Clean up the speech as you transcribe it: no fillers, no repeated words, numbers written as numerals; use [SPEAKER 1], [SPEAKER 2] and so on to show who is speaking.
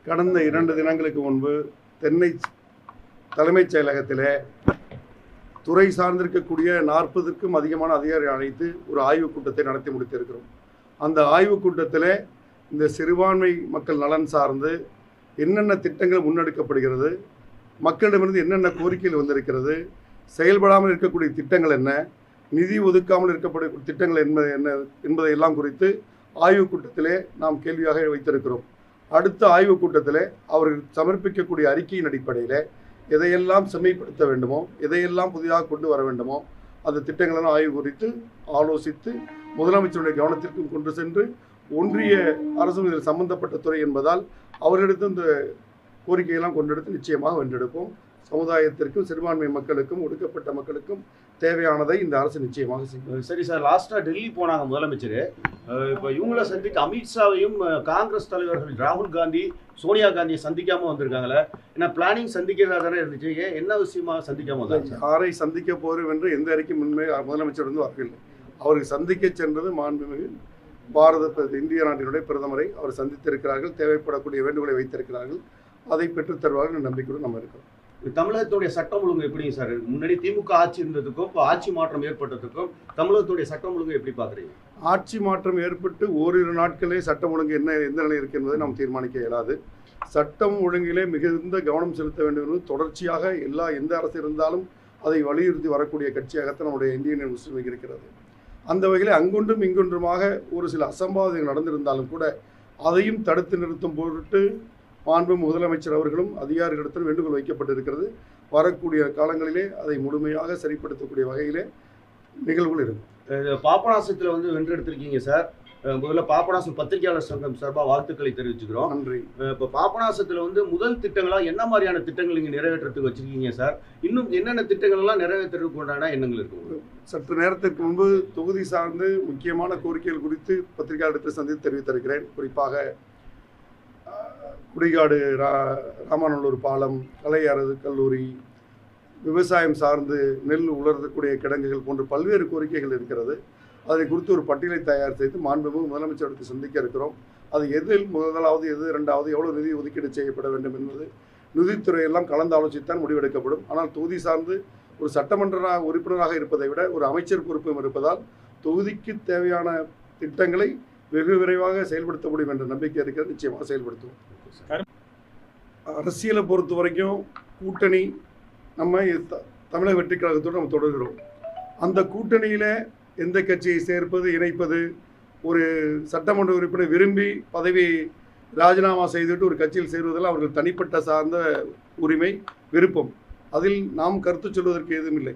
[SPEAKER 1] கடந்த 2 தினங்களுக்கு முன்பு தென்னை தலைமைச் செயலகத்திலே துறை சார்ந்திருக்கக்கூடிய 40க்கும் அதிகமான அதிகாரிகள் அழைத்து ஒரு ஆய்வுக் கூட்டத்தை நடத்தி முடித்திருக்கிறோம். அந்த ஆய்வுக் கூட்டத்தில் இந்த சிறுபான்மை மக்கள் நலன் சார்ந்து என்னென்ன திட்டங்கள் முன்னெடுக்கப்படுகிறது, மக்களிடமிருந்து என்னென்ன கோரிக்கைகள் வந்திருக்கிறது, செயல்படாமல் இருக்கக்கூடிய திட்டங்கள் என்ன, நிதி ஒதுக்காமல் இருக்கக்கூடிய திட்டங்கள் என்ன என்பதையெல்லாம் குறித்து ஆய்வுக் கூட்டத்திலே நாம் கேள்வியாக வைத்திருக்கிறோம். அடுத்த ஆய்வுக் கூட்டத்தில் அவர்கள் சமர்ப்பிக்கக்கூடிய அறிக்கையின் அடிப்படையில் எதையெல்லாம் செம்மைப்படுத்த வேண்டுமோ, எதையெல்லாம் புதிதாக கொண்டு வர வேண்டுமோ அந்த திட்டங்களெல்லாம் ஆய்வு குறித்து ஆலோசித்து முதலமைச்சருடைய கவனத்திற்கும் கொண்டு சென்று ஒன்றிய அரசும் இதில் சம்பந்தப்பட்ட துறை என்பதால் அவர்களிடத்து இந்த கோரிக்கையெல்லாம் கொண்டெடுத்து நிச்சயமாக வென்றெடுப்போம். சமுதாயத்திற்கும் சிறுபான்மை மக்களுக்கும் ஒடுக்கப்பட்ட மக்களுக்கும் தேவையானதை இந்த அரசு நிச்சயமாக செய்யும்.
[SPEAKER 2] சரி சார், லாஸ்ட்டாக டெல்லி போனாங்க முதலமைச்சர். இப்போ இவங்கள சந்திக்க அமித்ஷாவையும் காங்கிரஸ் தலைவர்கள் ராகுல் காந்தி, சோனியா காந்தியை சந்திக்காமல் வந்திருக்காங்களே. ஏன்னா பிளானிங் சந்திக்கிறதா தானே இருந்துச்சு, என்ன விஷயமாக சந்திக்காமல் வந்தாங்க?
[SPEAKER 1] யாரை சந்திக்க போகிறோம் என்று எந்த அறிக்கையும் முன்மே முதலமைச்சர் வந்து வரவில்லை. அவருக்கு சந்திக்க சென்றது மாண்புமிகு இந்திய நாட்டினுடைய பிரதமரை அவர் சந்தித்திருக்கிறார்கள். தேவைப்படக்கூடிய வேண்டுகோளை வைத்திருக்கிறார்கள். அதை பெற்றுத் தருவார்கள் நம்பிக்கையோடு நம்ம இருக்கிறோம்.
[SPEAKER 2] தமிழகத்துடைய சட்டம் ஒழுங்கு எப்படிங்க சார்? முன்னாடி திமுக ஆட்சி இருந்ததுக்கும் இப்போ ஆட்சி மாற்றம் ஏற்பட்டதுக்கும் தமிழகத்துடைய சட்டம் ஒழுங்கு எப்படி பார்க்குறீங்க?
[SPEAKER 1] ஆட்சி மாற்றம் ஏற்பட்டு ஓரிரு நாட்களே சட்டம் ஒழுங்கு எந்த நிலை இருக்கு என்பதை நாம் தீர்மானிக்க இயலாது. சட்டம் ஒழுங்கிலே மிகுந்த கவனம் செலுத்த வேண்டும் என்பது தொடர்ச்சியாக எந்த அரசு இருந்தாலும் அதை வலியுறுத்தி வரக்கூடிய கட்சியாகத்தான் நம்முடைய இந்திய யூனியன் முஸ்லீம் லீக் இருக்கிறது. அந்த வகையில் அங்கொன்றும் இங்கொன்றுமாக ஒரு சில அசம்பாவிதங்கள் நடந்திருந்தாலும் கூட அதையும் தடுத்து நிறுத்தும் பொருட்டு மாண்பு முதலமைச்சர் அவர்களும் அதிகாரிகளிடத்தில் வேண்டுகோள் வைக்கப்பட்டிருக்கிறது. வரக்கூடிய காலங்களிலே அதை முழுமையாக சரிப்படுத்தக்கூடிய வகையிலே நிகழ்வுகள் இருக்கும்.
[SPEAKER 2] பாபநாசத்தில் வந்து வென்றெடுத்திருக்கீங்க சார். முதல்ல பாபநாசம் பத்திரிகையாளர் சங்கம் சார்பாக வாழ்த்துக்களை தெரிவிச்சுக்கிறோம்.
[SPEAKER 1] நன்றி.
[SPEAKER 2] இப்போ பாபநாசத்தில் வந்து முதல் திட்டங்களாக என்ன மாதிரியான திட்டங்கள் நீங்கள் நிறைவேற்றத்துக்கு வச்சுருக்கீங்க சார்? இன்னும் என்னென்ன திட்டங்கள்லாம் நிறைவேற்றுறதுக்கு உண்டான எண்ணங்கள் இருக்கு?
[SPEAKER 1] சற்று நேரத்திற்கு முன்பு தொகுதி சார்ந்து முக்கியமான கோரிக்கைகள் குறித்து பத்திரிகையாளர்கள் சந்தித்து தெரிவித்திருக்கிறேன். குறிப்பாக குடிகாடு ராமநல்லூர் பாலம், கலை கல்லூரி, விவசாயம் சார்ந்து நெல் உலர்த்தக்கூடிய கிடங்குகள் போன்ற பல்வேறு கோரிக்கைகள் இருக்கிறது. அதை குறித்து ஒரு பட்டியலை தயார் செய்து மாண்புமிகு முதலமைச்சருக்கு சந்திக்க இருக்கிறோம். அது எதில் முதலாவது, எது இரண்டாவது, எவ்வளவு நிதி ஒதுக்கீடு செய்யப்பட வேண்டும் என்பது நிதித்துறையெல்லாம் கலந்து ஆலோசித்தான் முடிவெடுக்கப்படும். ஆனால் தொகுதி சார்ந்து ஒரு சட்டமன்ற உறுப்பினராக இருப்பதை விட ஒரு அமைச்சர் பொறுப்பும் இருப்பதால் தொகுதிக்கு தேவையான திட்டங்களை வெகு விரைவாக செயல்படுத்த முடியும் என்ற நம்பிக்கை இருக்கிறது. நிச்சயமாக செயல்படுத்துவோம். அரசியலை பொறுத்த வரைக்கும் கூட்டணி நம்ம தமிழக வெற்றி கழகத்தோடு நம்ம தொடர்கிறோம். அந்த கூட்டணியில் எந்த கட்சியை சேர்ப்பது, இணைப்பது, ஒரு சட்டமன்ற உறுப்பினர் விரும்பி பதவி ராஜினாமா செய்துவிட்டு ஒரு கட்சியில் சேருவதில் அவர்கள் தனிப்பட்ட சார்ந்த உரிமை, விருப்பம். அதில் நாம் கருத்து சொல்வதற்கு எதுவும் இல்லை.